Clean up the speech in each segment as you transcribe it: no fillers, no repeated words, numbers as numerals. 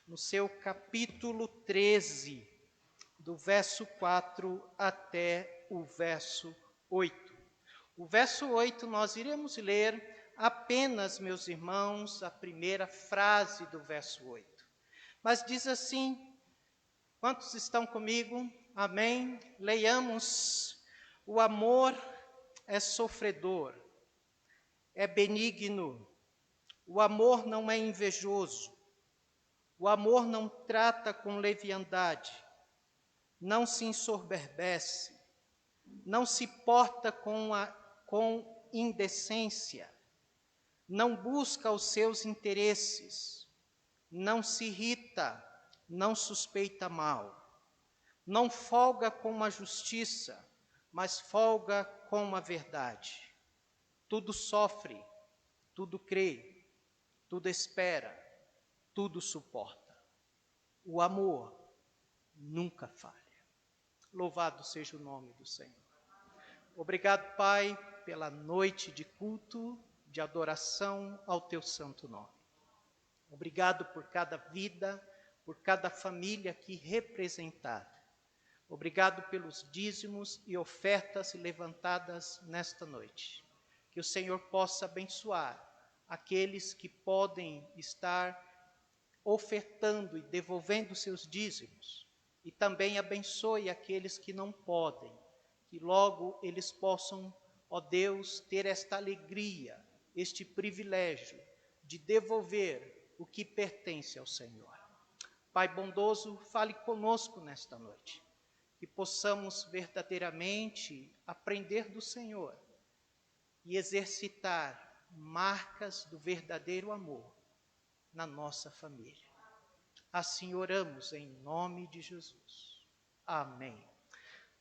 no seu capítulo 13, do verso 4 até o verso 8. O verso 8 nós iremos ler apenas, meus irmãos, a primeira frase do verso 8. Mas diz assim, quantos estão comigo? Amém? Leiamos: o amor é sofredor, é benigno, o amor não é invejoso, o amor não trata com leviandade, não se ensoberbece, não se porta com indecência, não busca os seus interesses, não se irrita, não suspeita mal, não folga com a justiça, mas folga com a verdade. Tudo sofre, tudo crê, tudo espera, tudo suporta. O amor nunca falha. Louvado seja o nome do Senhor. Obrigado, Pai, pela noite de culto, de adoração ao Teu santo nome. Obrigado por cada vida, por cada família aqui representada. Obrigado pelos dízimos e ofertas levantadas nesta noite. Que o Senhor possa abençoar aqueles que podem estar ofertando e devolvendo seus dízimos. E também abençoe aqueles que não podem, que logo eles possam, ó Deus, ter esta alegria, este privilégio de devolver o que pertence ao Senhor. Pai bondoso, fale conosco nesta noite, que possamos verdadeiramente aprender do Senhor e exercitar marcas do verdadeiro amor na nossa família. Assim oramos em nome de Jesus. Amém.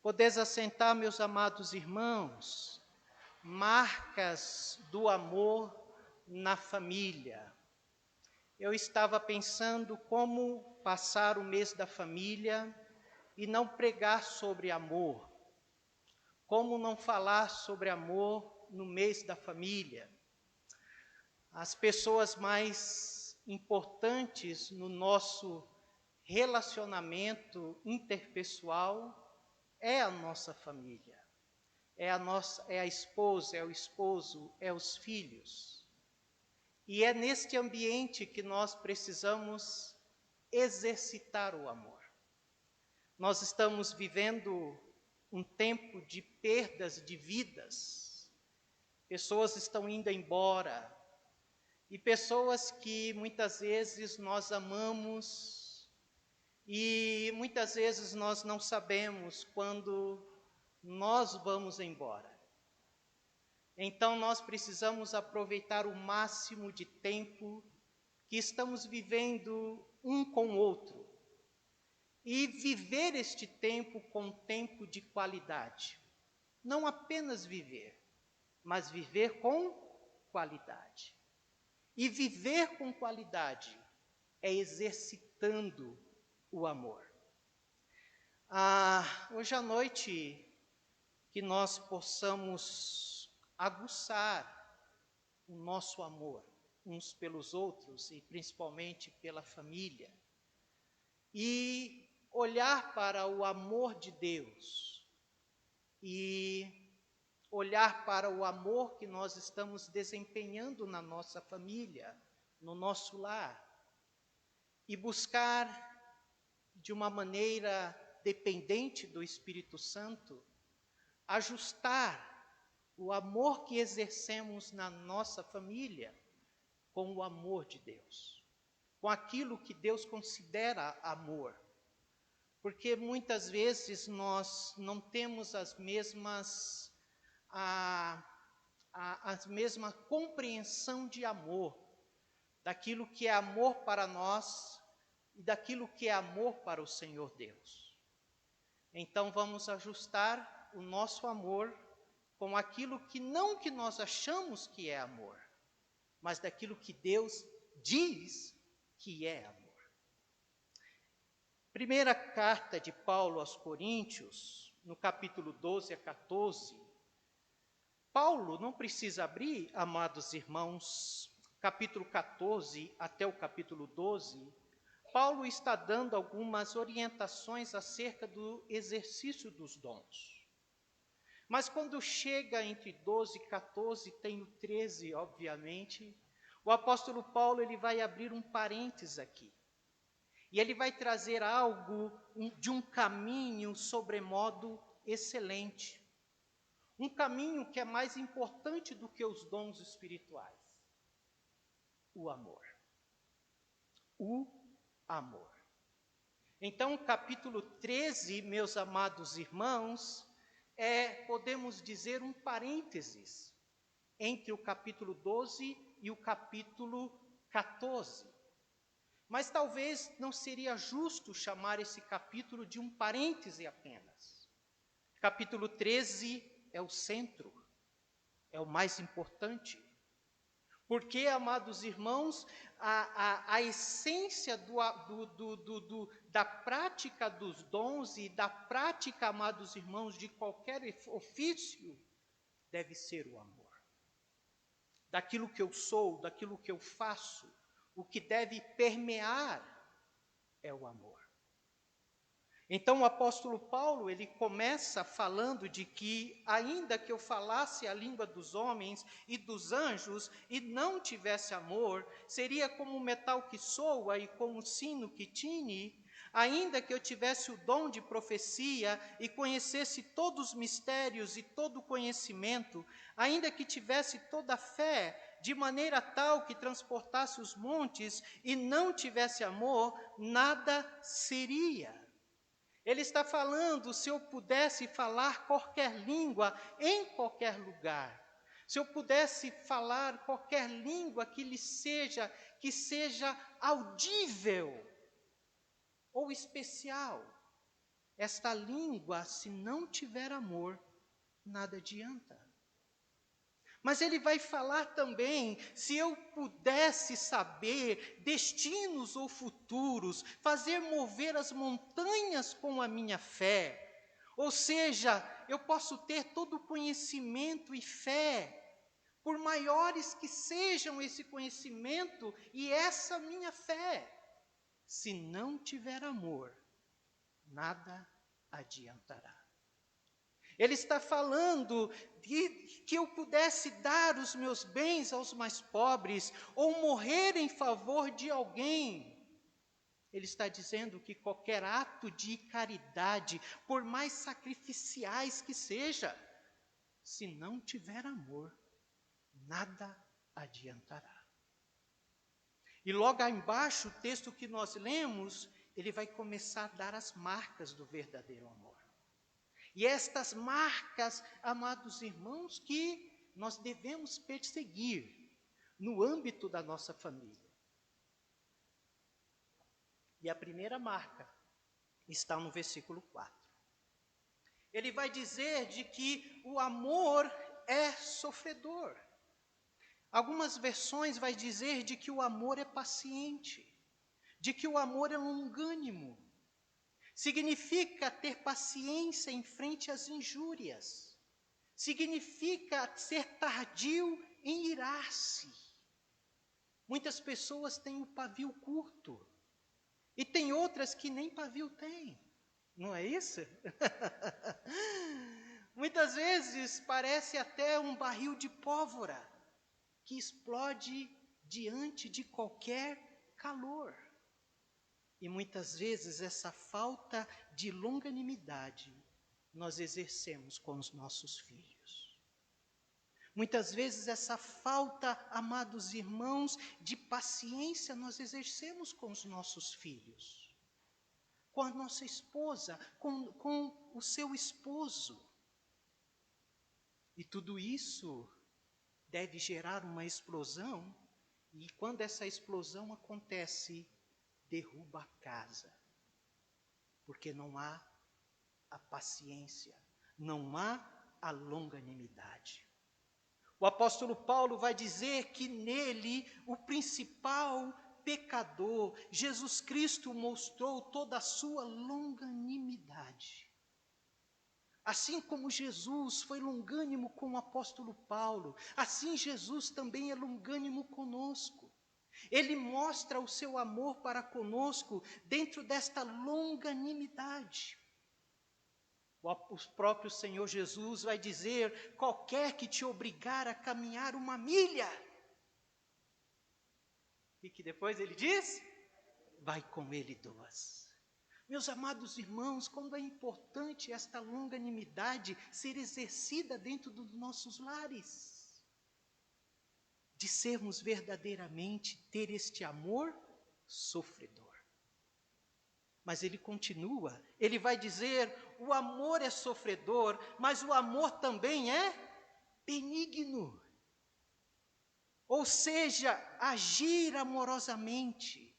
Podeis assentar, meus amados irmãos, marcas do amor na família. Eu estava pensando como passar o mês da família e não pregar sobre amor. Como não falar sobre amor no mês da família? As pessoas mais importantes no nosso relacionamento interpessoal é a nossa família, é a esposa, é o esposo, é os filhos. E é neste ambiente que nós precisamos exercitar o amor. Nós estamos vivendo um tempo de perdas de vidas. Pessoas estão indo embora. E pessoas que muitas vezes nós amamos e muitas vezes nós não sabemos quando nós vamos embora. Então nós precisamos aproveitar o máximo de tempo que estamos vivendo um com o outro e viver este tempo com tempo de qualidade. Não apenas viver, mas viver com qualidade. E viver com qualidade é exercitando o amor. Hoje à noite, que nós possamos aguçar o nosso amor uns pelos outros e principalmente pela família. E olhar para o amor de Deus e olhar para o amor que nós estamos desempenhando na nossa família, no nosso lar, e buscar de uma maneira dependente do Espírito Santo, ajustar o amor que exercemos na nossa família com o amor de Deus, com aquilo que Deus considera amor. Porque muitas vezes nós não temos a mesma compreensão de amor, daquilo que é amor para nós e daquilo que é amor para o Senhor Deus. Então vamos ajustar o nosso amor com aquilo que não que nós achamos que é amor, mas daquilo que Deus diz que é amor. Primeira carta de Paulo aos Coríntios, no capítulo 12 a 14, Paulo não precisa abrir, amados irmãos, capítulo 14 até o capítulo 12, Paulo está dando algumas orientações acerca do exercício dos dons. Mas quando chega entre 12 e 14, tem o 13, obviamente, o apóstolo Paulo ele vai abrir um parênteses aqui. E ele vai trazer algo de um caminho sobremodo excelente. Um caminho que é mais importante do que os dons espirituais. O amor. O amor. Então, o capítulo 13, meus amados irmãos, podemos dizer, um parênteses entre o capítulo 12 e o capítulo 14. Mas talvez não seria justo chamar esse capítulo de um parêntese apenas. Capítulo 13 é o centro, é o mais importante. Porque, amados irmãos, a essência da prática dos dons e da prática, amados irmãos, de qualquer ofício, deve ser o amor. Daquilo que eu sou, daquilo que eu faço, o que deve permear é o amor. Então o apóstolo Paulo, ele começa falando de que, ainda que eu falasse a língua dos homens e dos anjos e não tivesse amor, seria como o metal que soa e como o sino que tine. Ainda que eu tivesse o dom de profecia e conhecesse todos os mistérios e todo o conhecimento, ainda que tivesse toda a fé, de maneira tal que transportasse os montes e não tivesse amor, nada seria. Ele está falando, se eu pudesse falar qualquer língua em qualquer lugar, se eu pudesse falar qualquer língua que seja audível ou especial, esta língua, se não tiver amor, nada adianta. Mas ele vai falar também, se eu pudesse saber destinos ou futuros, fazer mover as montanhas com a minha fé, ou seja, eu posso ter todo o conhecimento e fé, por maiores que sejam esse conhecimento e essa minha fé, se não tiver amor, nada adiantará. Ele está falando de que eu pudesse dar os meus bens aos mais pobres, ou morrer em favor de alguém. Ele está dizendo que qualquer ato de caridade, por mais sacrificiais que seja, se não tiver amor, nada adiantará. E logo embaixo, o texto que nós lemos, ele vai começar a dar as marcas do verdadeiro amor. E estas marcas, amados irmãos, que nós devemos perseguir no âmbito da nossa família. E a primeira marca está no versículo 4. Ele vai dizer de que o amor é sofredor. Algumas versões vai dizer de que o amor é paciente, de que o amor é longânimo. Significa ter paciência em frente às injúrias. Significa ser tardio em irar-se. Muitas pessoas têm o pavio curto. E tem outras que nem pavio têm. Não é isso? Muitas vezes parece até um barril de pólvora que explode diante de qualquer calor. E muitas vezes essa falta de longanimidade nós exercemos com os nossos filhos. Muitas vezes essa falta, amados irmãos, de paciência nós exercemos com os nossos filhos, com a nossa esposa, com o seu esposo. E tudo isso deve gerar uma explosão, e quando essa explosão acontece, derruba a casa, porque não há a paciência, não há a longanimidade. O apóstolo Paulo vai dizer que nele, o principal pecador, Jesus Cristo mostrou toda a sua longanimidade. Assim como Jesus foi longânimo com o apóstolo Paulo, assim Jesus também é longânimo conosco. Ele mostra o seu amor para conosco dentro desta longanimidade. O próprio Senhor Jesus vai dizer: qualquer que te obrigar a caminhar 1 milha. E que depois ele diz: vai com ele 2. Meus amados irmãos, como é importante esta longanimidade ser exercida dentro dos nossos lares. De sermos verdadeiramente, ter este amor sofredor. Mas ele continua, ele vai dizer: o amor é sofredor, mas o amor também é benigno. Ou seja, agir amorosamente.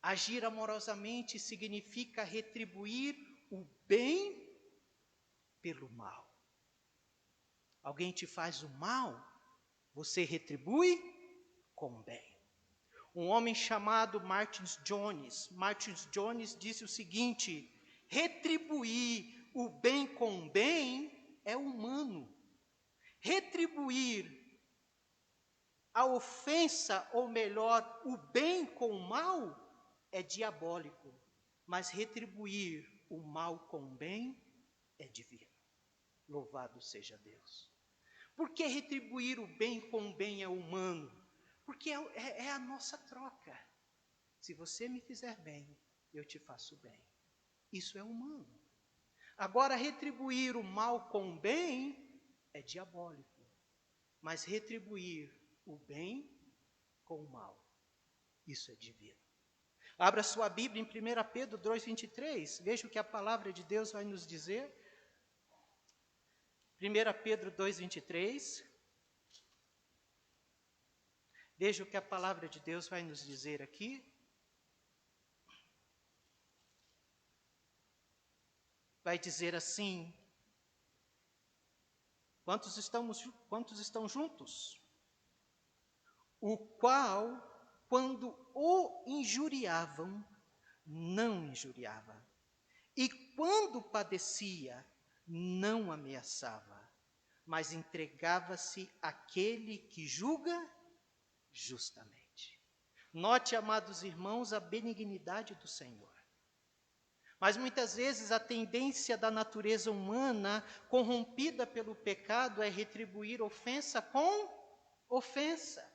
Agir amorosamente significa retribuir o bem pelo mal. Alguém te faz o mal, você retribui com o bem. Um homem chamado Martin Jones disse o seguinte: retribuir o bem com o bem é humano. Retribuir a ofensa, ou melhor, o bem com o mal, é diabólico. Mas retribuir o mal com o bem é divino. Louvado seja Deus. Por que retribuir o bem com o bem é humano? Porque é a nossa troca. Se você me fizer bem, eu te faço bem. Isso é humano. Agora, retribuir o mal com o bem é diabólico. Mas retribuir o bem com o mal, isso é divino. Abra sua Bíblia em 1 Pedro 2,23. Veja o que a palavra de Deus vai nos dizer. 1 Pedro 2,23. Veja o que a palavra de Deus vai nos dizer aqui. Vai dizer assim: quantos estão juntos? O qual, quando o injuriavam, não injuriava. E quando padecia, não ameaçava, mas entregava-se àquele que julga justamente. Note, amados irmãos, a benignidade do Senhor. Mas muitas vezes a tendência da natureza humana, corrompida pelo pecado, é retribuir ofensa com ofensa.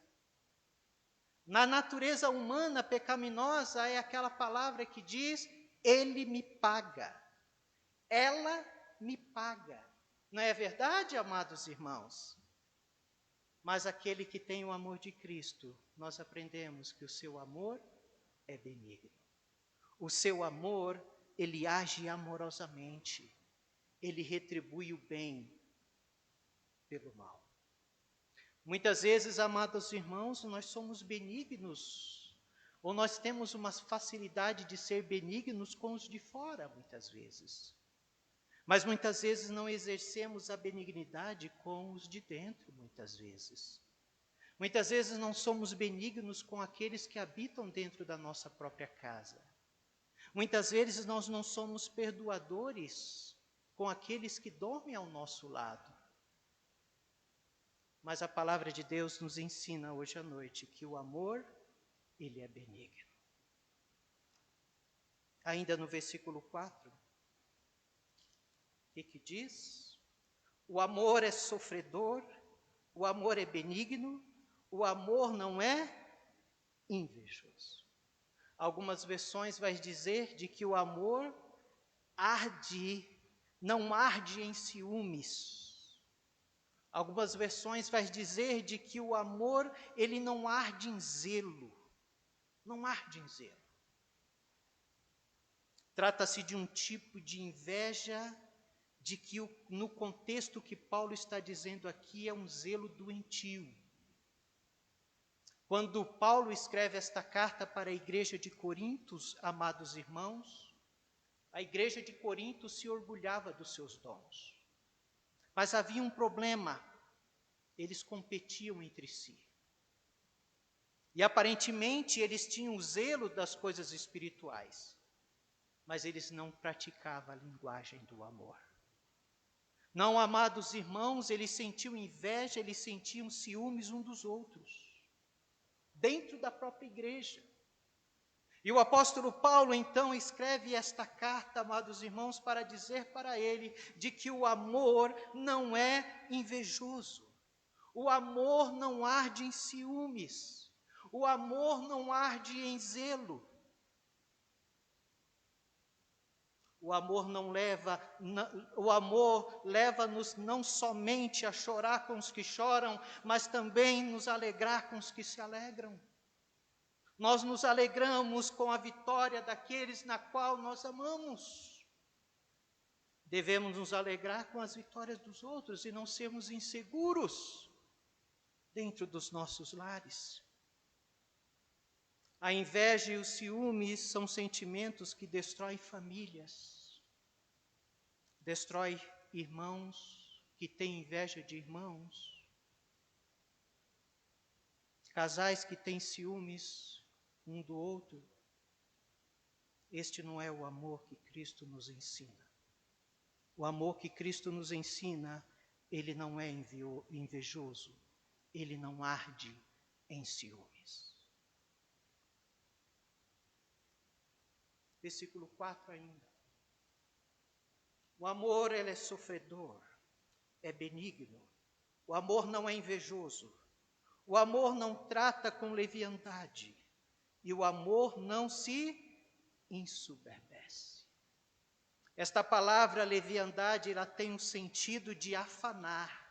Na natureza humana pecaminosa é aquela palavra que diz: ele me paga, ela me paga. Não é verdade, amados irmãos? Mas aquele que tem o amor de Cristo, nós aprendemos que o seu amor é benigno. O seu amor, ele age amorosamente. Ele retribui o bem pelo mal. Muitas vezes, amados irmãos, nós somos benignos, ou nós temos uma facilidade de ser benignos com os de fora, muitas vezes. Mas muitas vezes não exercemos a benignidade com os de dentro, muitas vezes. Muitas vezes não somos benignos com aqueles que habitam dentro da nossa própria casa. Muitas vezes nós não somos perdoadores com aqueles que dormem ao nosso lado. Mas a palavra de Deus nos ensina hoje à noite que o amor, ele é benigno. Ainda no versículo 4, o que diz? O amor é sofredor, o amor é benigno, o amor não é invejoso. Algumas versões vai dizer de que o amor não arde em ciúmes. Algumas versões vai dizer de que o amor, ele não arde em zelo. Não arde em zelo. Trata-se de um tipo de inveja de que no contexto que Paulo está dizendo aqui é um zelo doentio. Quando Paulo escreve esta carta para a igreja de Corinto, amados irmãos, a igreja de Corinto se orgulhava dos seus dons. Mas havia um problema, eles competiam entre si. E aparentemente eles tinham zelo das coisas espirituais, mas eles não praticavam a linguagem do amor. Não, amados irmãos, eles sentiam inveja, eles sentiam ciúmes uns dos outros. dentro da própria igreja. E o apóstolo Paulo, então, escreve esta carta, amados irmãos, para dizer para ele de que o amor não é invejoso. O amor não arde em ciúmes. O amor não arde em zelo. O amor leva-nos não somente a chorar com os que choram, mas também nos alegrar com os que se alegram. Nós nos alegramos com a vitória daqueles na qual nós amamos. Devemos nos alegrar com as vitórias dos outros e não sermos inseguros dentro dos nossos lares. A inveja e os ciúmes são sentimentos que destroem famílias, destrói irmãos que têm inveja de irmãos, casais que têm ciúmes um do outro. Este não é o amor que Cristo nos ensina. O amor que Cristo nos ensina, ele não é invejoso, ele não arde em ciúmes. Versículo 4 ainda. O amor, ele é sofredor, é benigno. O amor não é invejoso. O amor não trata com leviandade. E o amor não se ensoberbece. Esta palavra leviandade, ela tem um sentido de afanar.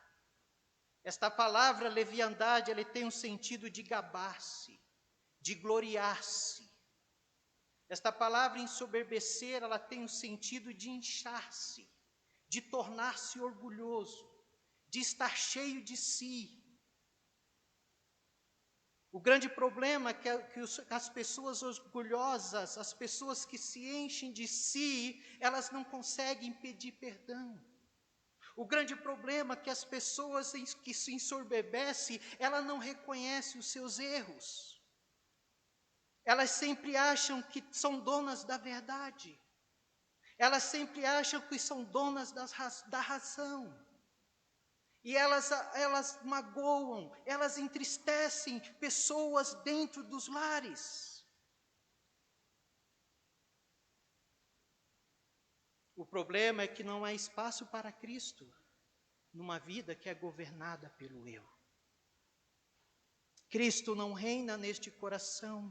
Esta palavra leviandade, ela tem um sentido de gabar-se, de gloriar-se. Esta palavra ensoberbecer, ela tem um sentido de inchar-se, de tornar-se orgulhoso, de estar cheio de si. O grande problema é que as pessoas orgulhosas, as pessoas que se enchem de si, elas não conseguem pedir perdão. O grande problema é que as pessoas que se ensoberbecem, elas não reconhecem os seus erros. Elas sempre acham que são donas da verdade. Elas sempre acham que são donas da razão. E elas magoam, elas entristecem pessoas dentro dos lares. O problema é que não há espaço para Cristo numa vida que é governada pelo eu. Cristo não reina neste coração.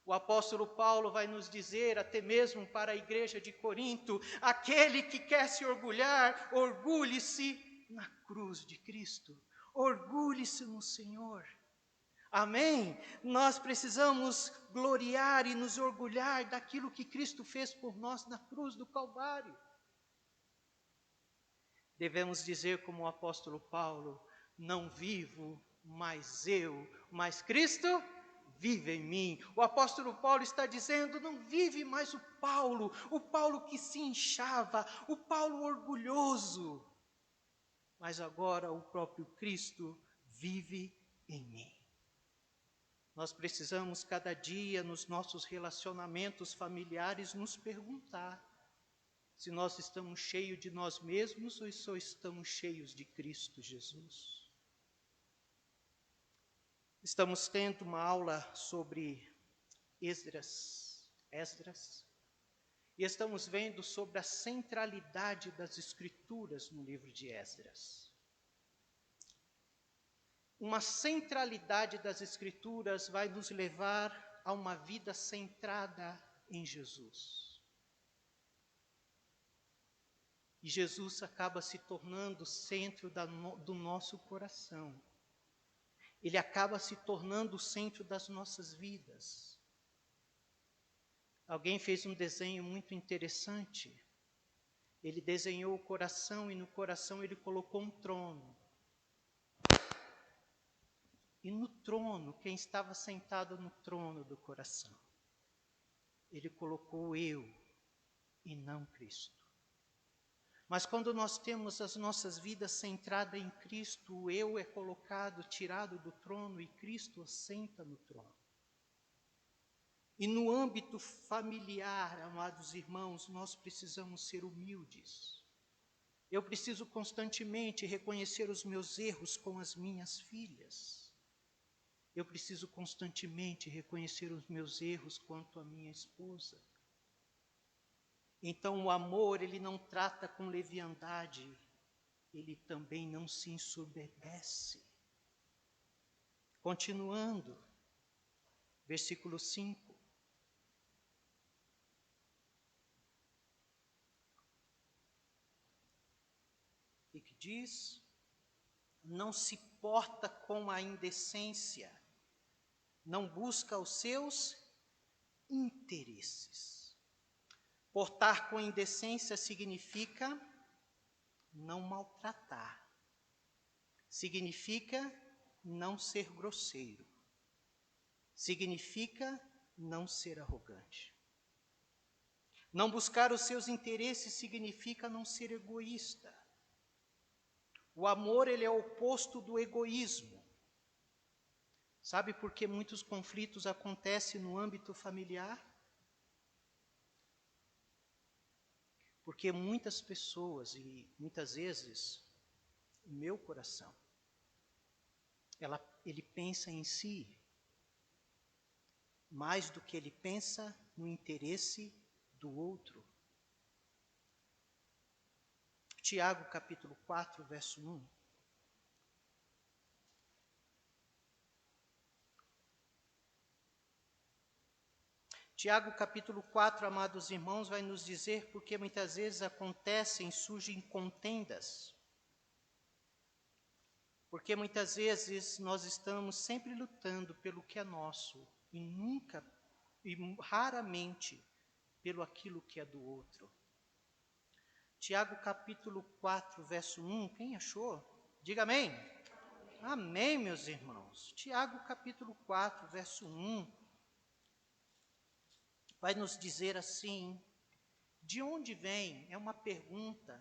O apóstolo Paulo vai nos dizer, até mesmo para a igreja de Corinto, aquele que quer se orgulhar, orgulhe-se na cruz de Cristo, orgulhe-se no Senhor. Amém? Nós precisamos gloriar e nos orgulhar daquilo que Cristo fez por nós na cruz do Calvário. Devemos dizer como o apóstolo Paulo, não vivo mais eu, mas Cristo vive em mim. O apóstolo Paulo está dizendo, não vive mais o Paulo que se inchava, o Paulo orgulhoso. Mas agora o próprio Cristo vive em mim. Nós precisamos cada dia nos nossos relacionamentos familiares nos perguntar se nós estamos cheios de nós mesmos ou só estamos cheios de Cristo Jesus. Estamos tendo uma aula sobre Esdras, e estamos vendo sobre a centralidade das Escrituras no livro de Esdras. Uma centralidade das Escrituras vai nos levar a uma vida centrada em Jesus. E Jesus acaba se tornando o centro do nosso coração. Ele acaba se tornando o centro das nossas vidas. Alguém fez um desenho muito interessante. Ele desenhou o coração e no coração ele colocou um trono. E no trono, quem estava sentado no trono do coração, ele colocou eu e não Cristo. Mas quando nós temos as nossas vidas centradas em Cristo, o eu é colocado, tirado do trono e Cristo assenta no trono. E no âmbito familiar, amados irmãos, nós precisamos ser humildes. Eu preciso constantemente reconhecer os meus erros com as minhas filhas. Eu preciso constantemente reconhecer os meus erros quanto à minha esposa. Então o amor, ele não trata com leviandade, ele também não se ensoberbece. Continuando, versículo 5. E que diz: não se porta com a indecência, não busca os seus interesses. Portar com indecência significa não maltratar, significa não ser grosseiro, significa não ser arrogante. Não buscar os seus interesses significa não ser egoísta. O amor, ele é o oposto do egoísmo. Sabe por que muitos conflitos acontecem no âmbito familiar? Porque muitas pessoas, e muitas vezes, o meu coração, ele pensa em si, mais do que ele pensa no interesse do outro. Tiago capítulo 4, verso 1. Tiago capítulo 4, amados irmãos, vai nos dizer porque muitas vezes surgem contendas. Porque muitas vezes nós estamos sempre lutando pelo que é nosso e raramente pelo aquilo que é do outro. Tiago capítulo 4, verso 1, quem achou? Diga amém. Amém, meus irmãos. Tiago capítulo 4, verso 1, vai nos dizer assim: de onde vem, é uma pergunta,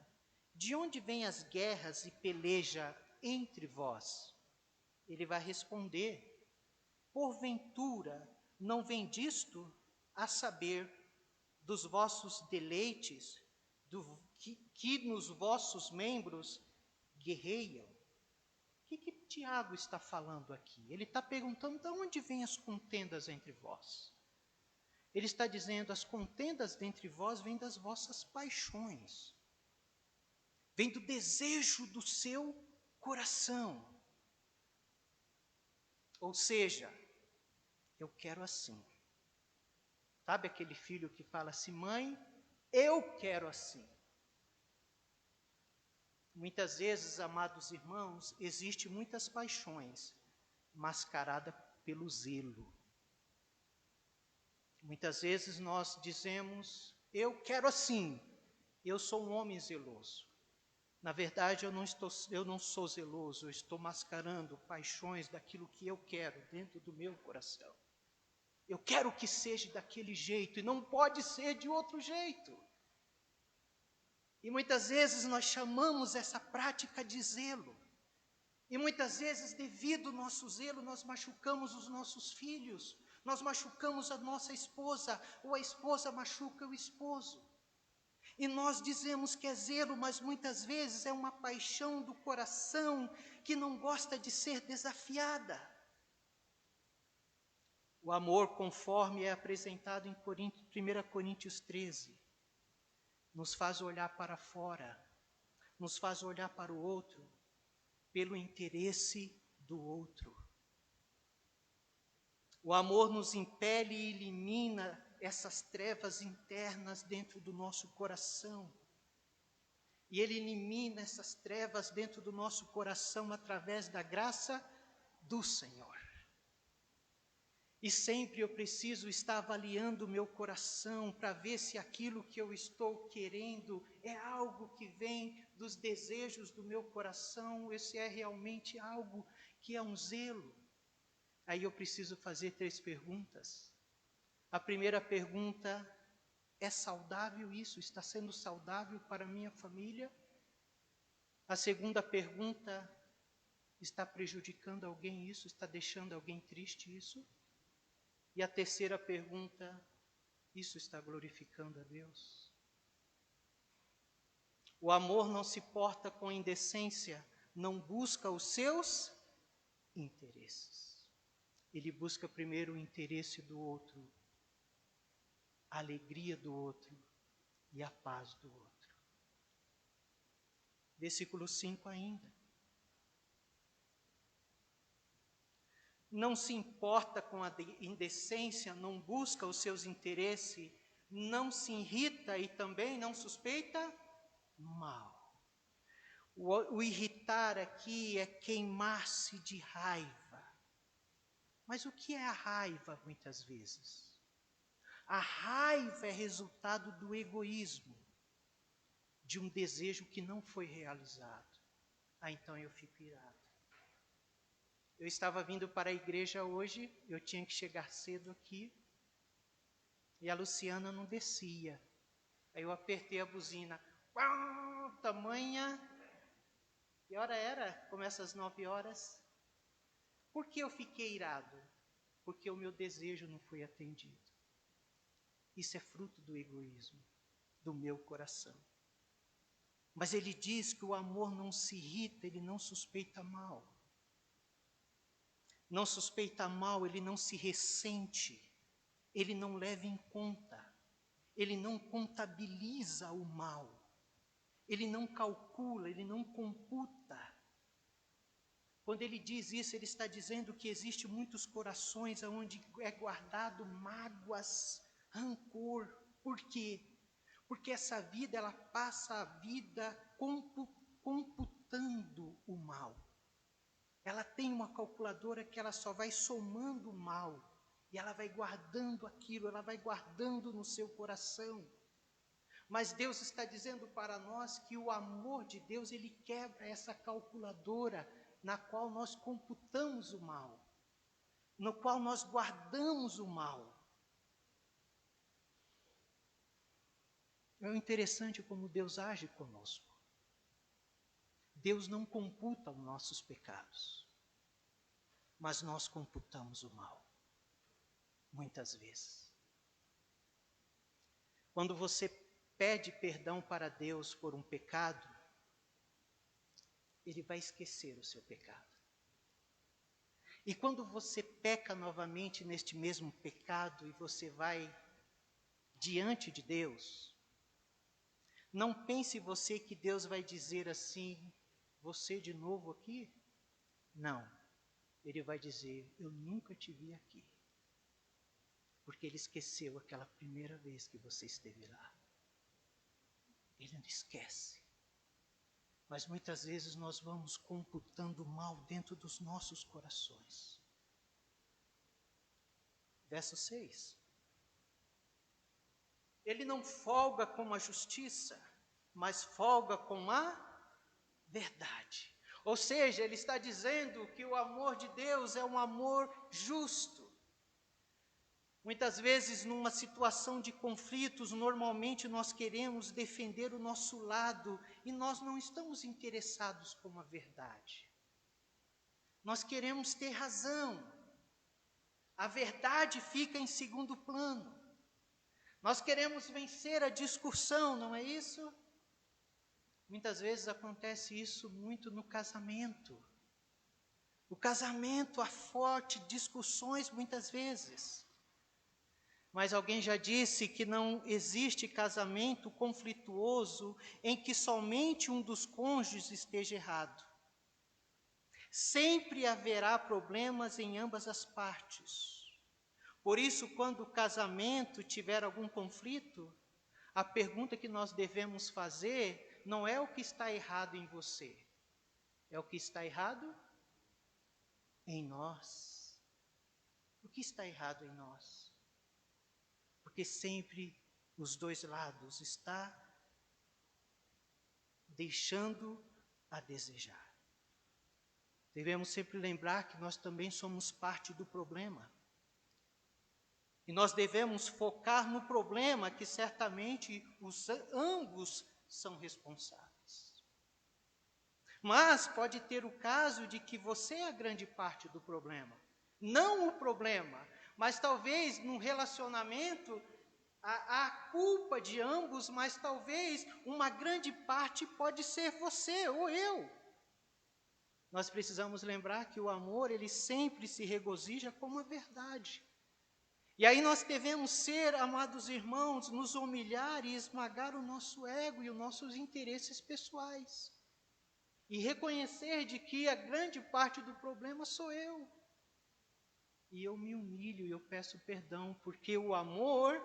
de onde vêm as guerras e peleja entre vós? Ele vai responder: porventura não vem disto, a saber, dos vossos deleites, que nos vossos membros guerreiam? O que Tiago está falando aqui? Ele está perguntando de onde vêm as contendas entre vós. Ele está dizendo: as contendas dentre vós vêm das vossas paixões, vem do desejo do seu coração. Ou seja, eu quero assim. Sabe aquele filho que fala assim: mãe, eu quero assim. Muitas vezes, amados irmãos, existem muitas paixões mascaradas pelo zelo. Muitas vezes nós dizemos: eu quero assim, eu sou um homem zeloso. Na verdade, eu não sou zeloso, eu estou mascarando paixões daquilo que eu quero dentro do meu coração. Eu quero que seja daquele jeito e não pode ser de outro jeito. E muitas vezes nós chamamos essa prática de zelo. E muitas vezes, devido ao nosso zelo, nós machucamos os nossos filhos, nós machucamos a nossa esposa, ou a esposa machuca o esposo. E nós dizemos que é zelo, mas muitas vezes é uma paixão do coração que não gosta de ser desafiada. O amor, conforme é apresentado em 1 Coríntios 13, nos faz olhar para fora, nos faz olhar para o outro, pelo interesse do outro. O amor nos impele e elimina essas trevas internas dentro do nosso coração. E ele elimina essas trevas dentro do nosso coração através da graça do Senhor. E sempre eu preciso estar avaliando o meu coração para ver se aquilo que eu estou querendo é algo que vem dos desejos do meu coração, se é realmente algo que é um zelo. Aí eu preciso fazer 3 perguntas. A primeira pergunta: é saudável isso? Está sendo saudável para a minha família? A segunda pergunta: está prejudicando alguém isso? Está deixando alguém triste isso? E a terceira pergunta: isso está glorificando a Deus? O amor não se porta com indecência, não busca os seus interesses. ele busca primeiro o interesse do outro, a alegria do outro e a paz do outro. Versículo 5 ainda. Não se importa com a indecência, não busca os seus interesses, não se irrita e também não suspeita mal. O irritar aqui é queimar-se de raiva. Mas o que é a raiva, muitas vezes? A raiva é resultado do egoísmo, de um desejo que não foi realizado. Então eu fico irado. Eu estava vindo para a igreja hoje, eu tinha que chegar cedo aqui, e a Luciana não descia. Aí eu apertei a buzina, tamanha, que hora era? Começa às 9h. Por que eu fiquei irado? Porque o meu desejo não foi atendido. Isso é fruto do egoísmo, do meu coração. Mas ele diz que o amor não se irrita, ele não suspeita mal. Não suspeita mal, ele não se ressente, ele não leva em conta, ele não contabiliza o mal, ele não calcula, ele não computa. Quando ele diz isso, ele está dizendo que existe muitos corações onde é guardado mágoas, rancor. Por quê? Porque essa vida, ela passa a vida computando o mal. Ela tem uma calculadora que ela só vai somando o mal. E ela vai guardando aquilo, ela vai guardando no seu coração. Mas Deus está dizendo para nós que o amor de Deus, ele quebra essa calculadora na qual nós computamos o mal, no qual nós guardamos o mal. É interessante como Deus age conosco. Deus não computa os nossos pecados, mas nós computamos o mal, muitas vezes. Quando você pede perdão para Deus por um pecado, Ele vai esquecer o seu pecado. E quando você peca novamente neste mesmo pecado e você vai diante de Deus, não pense você que Deus vai dizer assim, você de novo aqui? Não. Ele vai dizer, eu nunca te vi aqui. Porque ele esqueceu aquela primeira vez que você esteve lá. Ele não esquece. Mas muitas vezes nós vamos computando o mal dentro dos nossos corações. Verso 6. Ele não folga com a justiça, mas folga com a verdade. Ou seja, ele está dizendo que o amor de Deus é um amor justo. Muitas vezes, numa situação de conflitos, normalmente nós queremos defender o nosso lado e nós não estamos interessados com a verdade. Nós queremos ter razão. A verdade fica em segundo plano. Nós queremos vencer a discussão, não é isso? Muitas vezes acontece isso muito no casamento. No casamento há fortes discussões muitas vezes. Mas alguém já disse que não existe casamento conflituoso em que somente um dos cônjuges esteja errado. Sempre haverá problemas em ambas as partes. Por isso, quando o casamento tiver algum conflito, a pergunta que nós devemos fazer não é o que está errado em você, é o que está errado em nós. O que está errado em nós? Porque sempre os dois lados está deixando a desejar. Devemos sempre lembrar que nós também somos parte do problema. E nós devemos focar no problema que certamente ambos são responsáveis. Mas pode ter o caso de que você é a grande parte do problema. Não o problema, mas talvez num relacionamento há culpa de ambos, mas talvez uma grande parte pode ser você ou eu. nós precisamos lembrar que o amor, ele sempre se regozija com a verdade. E aí nós devemos ser, amados irmãos, nos humilhar e esmagar o nosso ego e os nossos interesses pessoais. E reconhecer de que a grande parte do problema sou eu. E eu me humilho e eu peço perdão, porque o amor,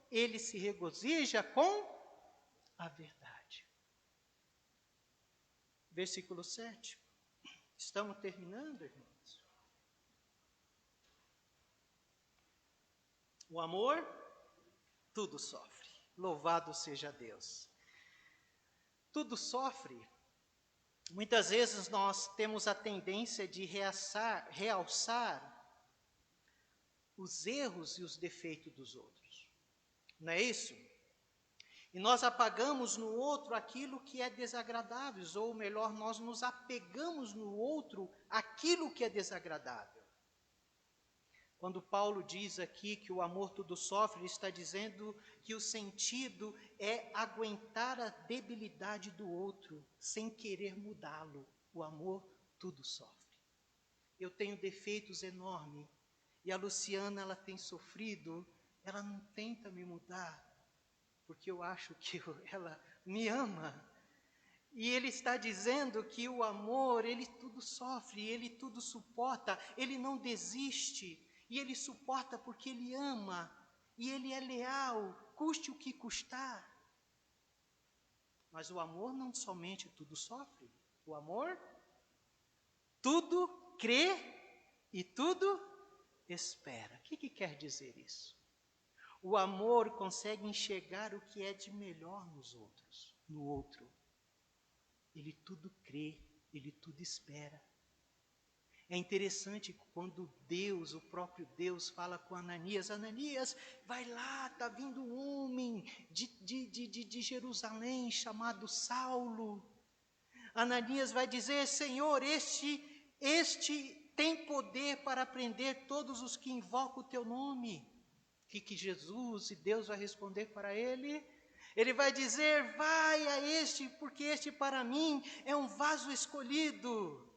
ele se regozija com a verdade. Versículo 7. Estamos terminando, irmãos. O amor, tudo sofre. Louvado seja Deus. Tudo sofre. Muitas vezes nós temos a tendência de realçar os erros e os defeitos dos outros. Não é isso? E nós apagamos no outro aquilo que é desagradável, ou melhor, nós nos apegamos no outro aquilo que é desagradável. Quando Paulo diz aqui que o amor tudo sofre, ele está dizendo que o sentido é aguentar a debilidade do outro, sem querer mudá-lo. O amor tudo sofre. Eu tenho defeitos enormes, e a Luciana, ela tem sofrido, ela não tenta me mudar, porque eu acho que ela me ama. E ele está dizendo que o amor, ele tudo sofre, ele tudo suporta, ele não desiste, e ele suporta porque ele ama, e ele é leal, custe o que custar. Mas o amor não somente tudo sofre, o amor tudo crê e tudo espera. O que quer dizer isso? O amor consegue enxergar o que é de melhor nos outros, no outro. Ele tudo crê, ele tudo espera. É interessante quando Deus, o próprio Deus, fala com Ananias: Ananias, vai lá, está vindo um homem de Jerusalém chamado Saulo. Ananias vai dizer: Senhor, este tem poder para prender todos os que invocam o teu nome. O que Jesus e Deus vai responder para ele? Ele vai dizer: vai a este, porque este para mim é um vaso escolhido.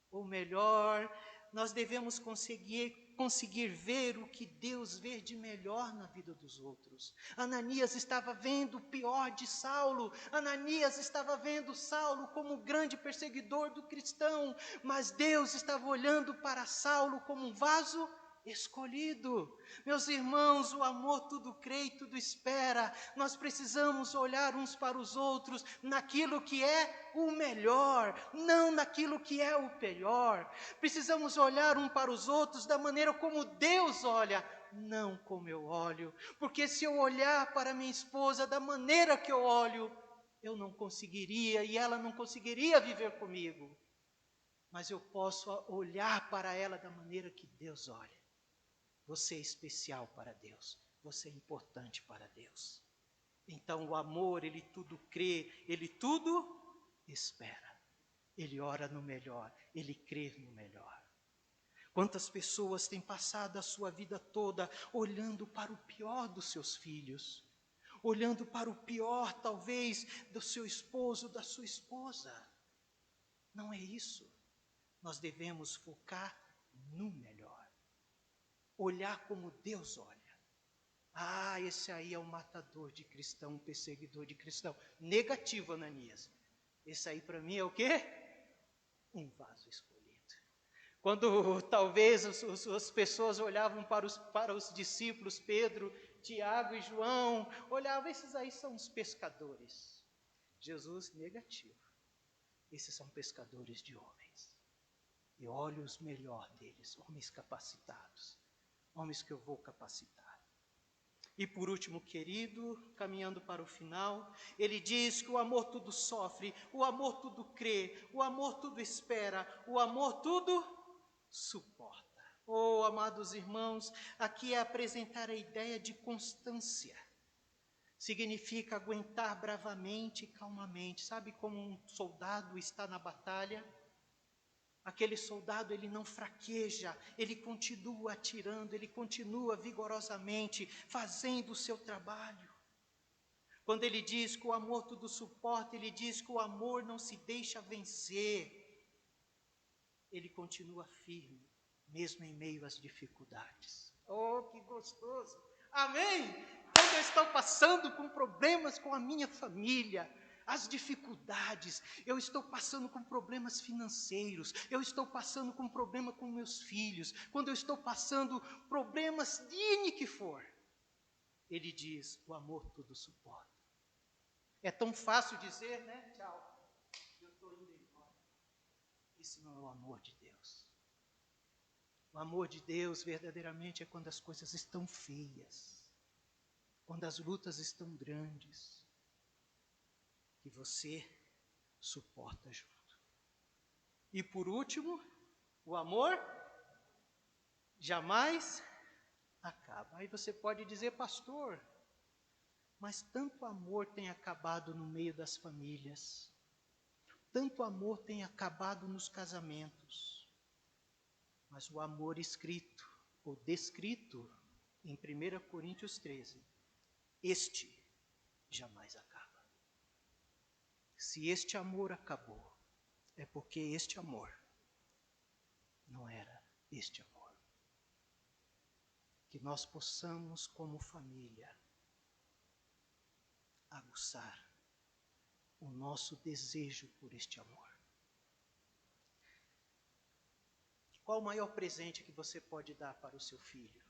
Ou melhor, nós devemos conseguir ver o que Deus vê de melhor na vida dos outros. Ananias estava vendo o pior de Saulo. Ananias estava vendo Saulo como o grande perseguidor do cristão. Mas Deus estava olhando para Saulo como um vaso escolhido. Meus irmãos, o amor tudo crê e tudo espera. Nós precisamos olhar uns para os outros naquilo que é o melhor, não naquilo que é o pior. Precisamos olhar um para os outros da maneira como Deus olha, não como eu olho. Porque se eu olhar para minha esposa da maneira que eu olho, eu não conseguiria e ela não conseguiria viver comigo. Mas eu posso olhar para ela da maneira que Deus olha. Você é especial para Deus, você é importante para Deus. Então o amor, ele tudo crê, ele tudo espera. Ele ora no melhor, ele crê no melhor. Quantas pessoas têm passado a sua vida toda olhando para o pior dos seus filhos, olhando para o pior, talvez, do seu esposo, da sua esposa. Não é isso. Nós devemos focar no melhor. Olhar como Deus olha. Ah, esse aí é o matador de cristão, o perseguidor de cristão. Negativo, Ananias. Esse aí para mim é o quê? Um vaso escolhido. Quando talvez as pessoas olhavam para os discípulos, Pedro, Tiago e João, olhavam, esses aí são os pescadores. Jesus, negativo. Esses são pescadores de homens. E olho os melhor deles, homens capacitados. Homens que eu vou capacitar. E por último, querido, caminhando para o final, ele diz que o amor tudo sofre, o amor tudo crê, o amor tudo espera, o amor tudo suporta. Oh, amados irmãos, aqui é apresentar a ideia de constância. Significa aguentar bravamente e calmamente. Sabe como um soldado está na batalha? Aquele soldado, ele não fraqueja, ele continua atirando, ele continua vigorosamente fazendo o seu trabalho. Quando ele diz que o amor tudo suporta, ele diz que o amor não se deixa vencer. ele continua firme, mesmo em meio às dificuldades. Oh, que gostoso! Amém? Quando eu estou passando com problemas com a minha família, as dificuldades, eu estou passando com problemas financeiros, eu estou passando com problema com meus filhos, quando eu estou passando problemas de N que for, ele diz, o amor tudo suporta. É tão fácil dizer, né? Tchau, eu estou indo embora. Isso não é o amor de Deus. O amor de Deus verdadeiramente é quando as coisas estão feias, quando as lutas estão grandes, que você suporta junto. E por último, o amor jamais acaba. Aí você pode dizer, pastor, mas tanto amor tem acabado no meio das famílias, tanto amor tem acabado nos casamentos, mas o amor escrito ou descrito em 1 Coríntios 13, este jamais acaba. Se este amor acabou, é porque este amor não era este amor. Que nós possamos, como família, aguçar o nosso desejo por este amor. Qual o maior presente que você pode dar para o seu filho?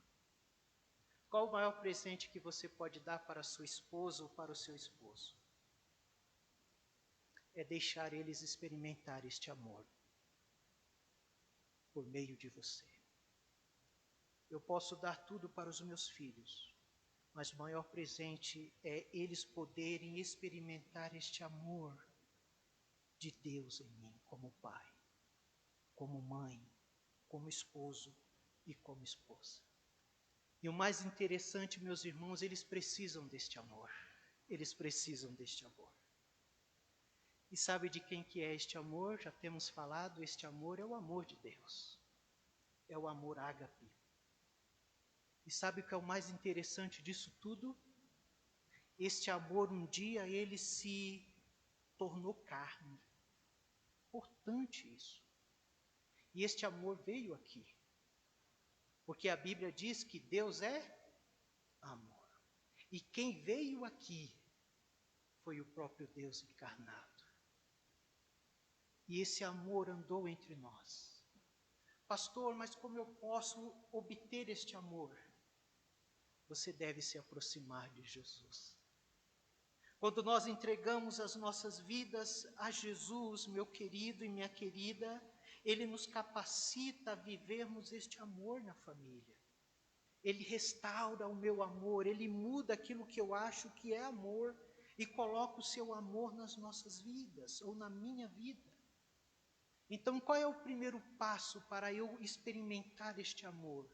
Qual o maior presente que você pode dar para a sua esposa ou para o seu esposo? É deixar eles experimentar este amor por meio de você. Eu posso dar tudo para os meus filhos, mas o maior presente é eles poderem experimentar este amor de Deus em mim, como pai, como mãe, como esposo e como esposa. E o mais interessante, meus irmãos, eles precisam deste amor. Eles precisam deste amor. E sabe de quem que é este amor? Já temos falado, este amor é o amor de Deus. É o amor ágape. E sabe o que é o mais interessante disso tudo? Este amor, um dia, ele se tornou carne. Importante isso. E este amor veio aqui. Porque a Bíblia diz que Deus é amor. E quem veio aqui foi o próprio Deus encarnado. E esse amor andou entre nós. Pastor, mas como eu posso obter este amor? Você deve se aproximar de Jesus. Quando nós entregamos as nossas vidas a Jesus, meu querido e minha querida, Ele nos capacita a vivermos este amor na família. Ele restaura o meu amor, Ele muda aquilo que eu acho que é amor e coloca o seu amor nas nossas vidas, ou na minha vida. Então, qual é o primeiro passo para eu experimentar este amor?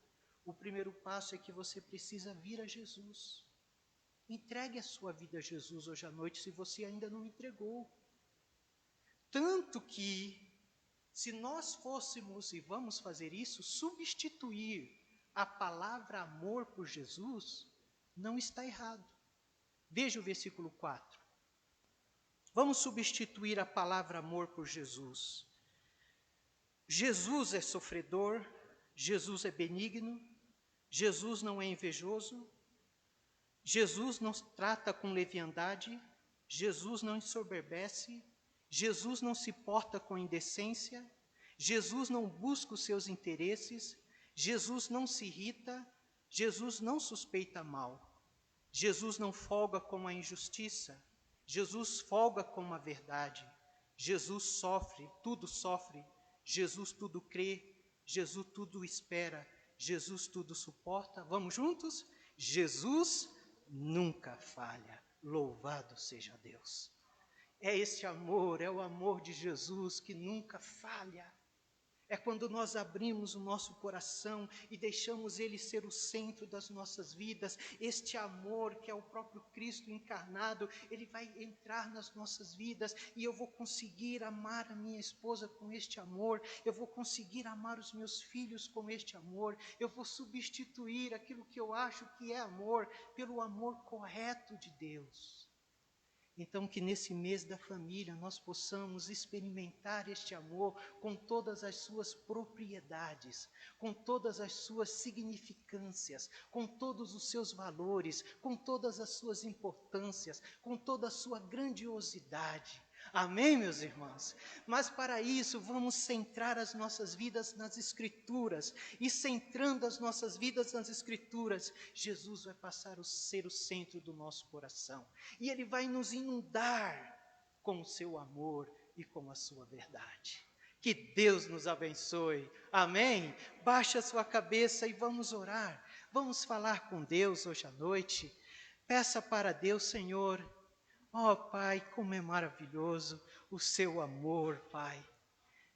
O primeiro passo é que você precisa vir a Jesus. Entregue a sua vida a Jesus hoje à noite, se você ainda não entregou. Tanto que, se nós fôssemos, e vamos fazer isso, substituir a palavra amor por Jesus, não está errado. Veja o versículo 4. Vamos substituir a palavra amor por Jesus. Jesus é sofredor, Jesus é benigno, Jesus não é invejoso, Jesus não trata com leviandade, Jesus não ensoberbece, Jesus não se porta com indecência, Jesus não busca os seus interesses, Jesus não se irrita, Jesus não suspeita mal, Jesus não folga com a injustiça, Jesus folga com a verdade, Jesus sofre, Jesus tudo crê, Jesus tudo espera, Jesus tudo suporta. Vamos juntos? Jesus nunca falha. Louvado seja Deus. É esse amor, é o amor de Jesus que nunca falha. É quando nós abrimos o nosso coração e deixamos Ele ser o centro das nossas vidas. Este amor, que é o próprio Cristo encarnado, Ele vai entrar nas nossas vidas e eu vou conseguir amar a minha esposa com este amor. Eu vou conseguir amar os meus filhos com este amor. Eu vou substituir aquilo que eu acho que é amor pelo amor correto de Deus. Então, que nesse mês da família nós possamos experimentar este amor com todas as suas propriedades, com todas as suas significâncias, com todos os seus valores, com todas as suas importâncias, com toda a sua grandiosidade. Amém, meus irmãos? Mas para isso, vamos centrar as nossas vidas nas Escrituras. E centrando as nossas vidas nas Escrituras, Jesus vai passar a ser o centro do nosso coração. E Ele vai nos inundar com o seu amor e com a sua verdade. Que Deus nos abençoe. Amém? Baixe a sua cabeça e vamos orar. Vamos falar com Deus hoje à noite. Peça para Deus, Senhor. Ó Pai, como é maravilhoso o seu amor, Pai.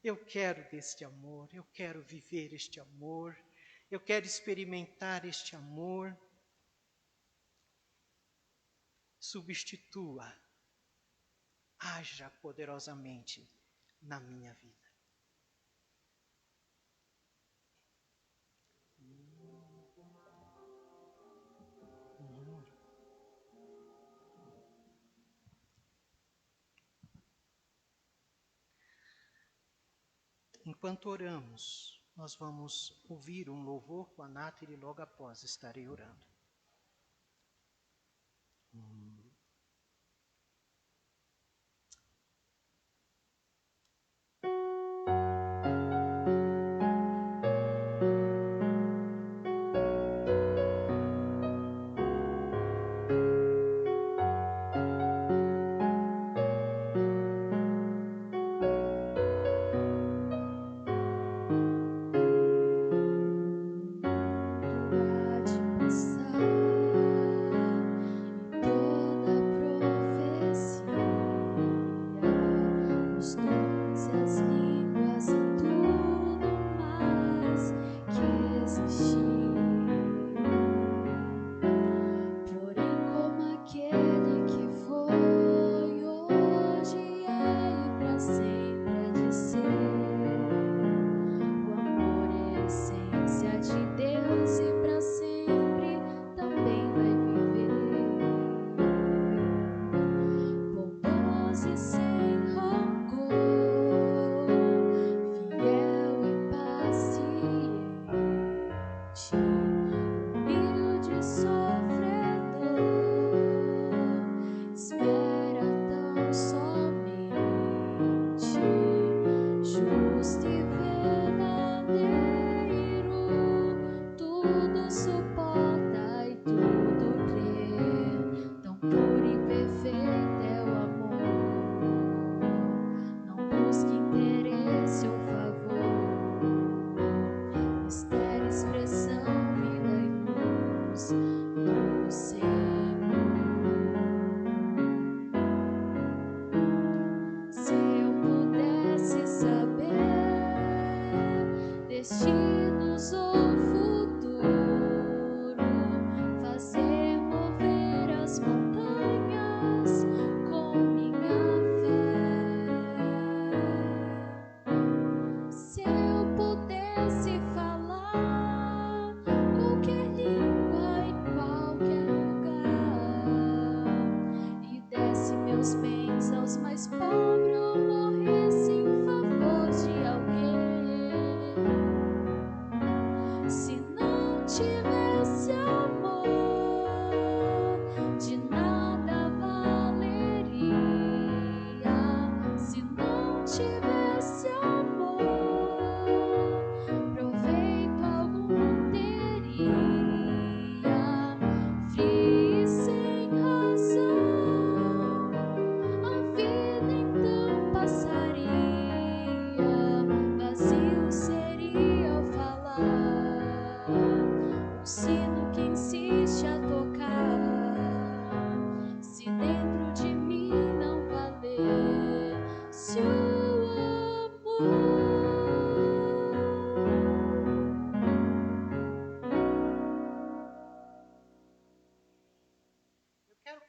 Eu quero deste amor, eu quero viver este amor, eu quero experimentar este amor. Substitua, haja poderosamente na minha vida. Enquanto oramos, nós vamos ouvir um louvor com a Nathalie e logo após estarei orando.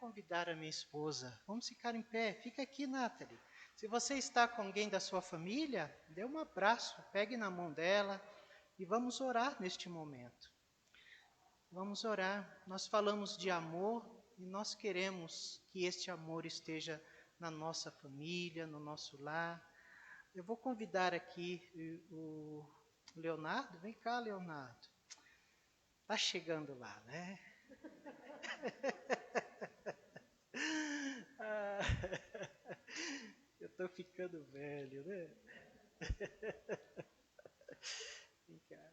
Convidar a minha esposa. Vamos ficar em pé. Fica aqui, Nathalie. Se você está com alguém da sua família, dê um abraço, pegue na mão dela e vamos orar neste momento. Vamos orar. Nós falamos de amor, e nós queremos que este amor esteja na nossa família, no nosso lar. Eu vou convidar aqui o Leonardo. Vem cá, Leonardo. Está chegando lá, né? Eu estou ficando velho, né? Vem cá.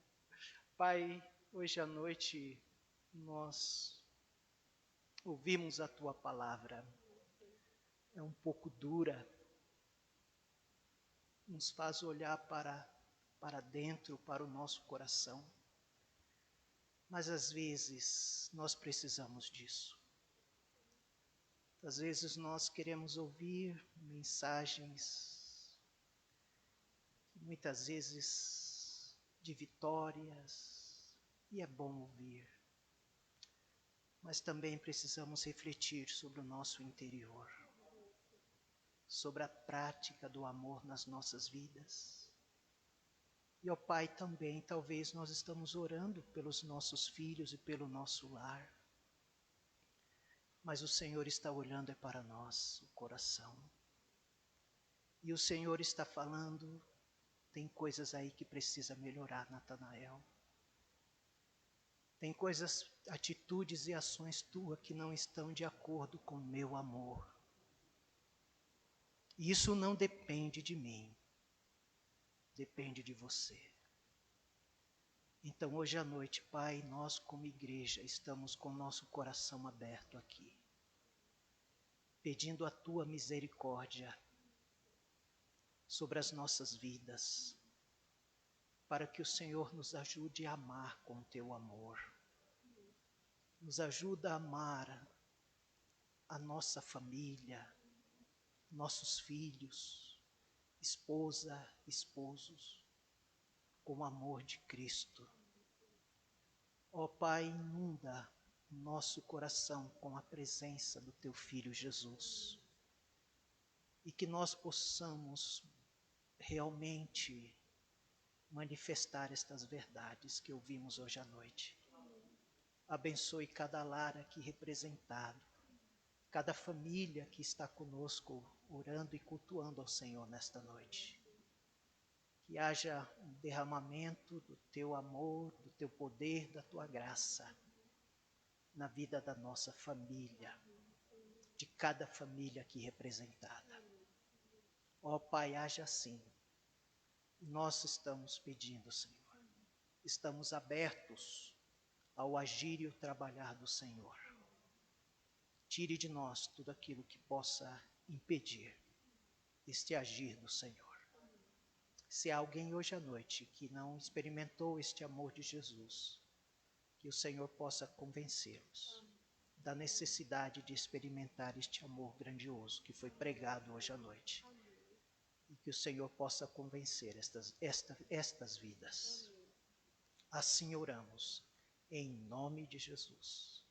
Pai, hoje à noite nós ouvimos a Tua palavra. É um pouco dura, nos faz olhar para dentro, para o nosso coração. Mas às vezes nós precisamos disso. Às vezes nós queremos ouvir mensagens, muitas vezes de vitórias, e é bom ouvir. Mas também precisamos refletir sobre o nosso interior, sobre a prática do amor nas nossas vidas. E, ó Pai, também talvez nós estamos orando pelos nossos filhos e pelo nosso lar. Mas o Senhor está olhando para nós, o coração. E o Senhor está falando, tem coisas aí que precisa melhorar, Natanael. Tem coisas, atitudes e ações tuas que não estão de acordo com o meu amor. E isso não depende de mim, depende de você. Então hoje à noite, Pai, nós como igreja estamos com o nosso coração aberto aqui, pedindo a Tua misericórdia sobre as nossas vidas, para que o Senhor nos ajude a amar com o Teu amor. Nos ajuda a amar a nossa família, nossos filhos, esposa, esposos, com o amor de Cristo. Ó Pai, inunda o nosso coração com a presença do Teu Filho Jesus. E que nós possamos realmente manifestar estas verdades que ouvimos hoje à noite. Abençoe cada lar aqui representado, cada família que está conosco orando e cultuando ao Senhor nesta noite. Que haja um derramamento do Teu amor, do Teu poder, da Tua graça na vida da nossa família, de cada família aqui representada. Ó Pai, haja assim. Nós estamos pedindo, Senhor. Estamos abertos ao agir e o trabalhar do Senhor. Tire de nós tudo aquilo que possa impedir este agir do Senhor. Se há alguém hoje à noite que não experimentou este amor de Jesus, que o Senhor possa convencê-los da necessidade de experimentar este amor grandioso que foi pregado hoje à noite. E que o Senhor possa convencer estas vidas. Assim oramos, em nome de Jesus.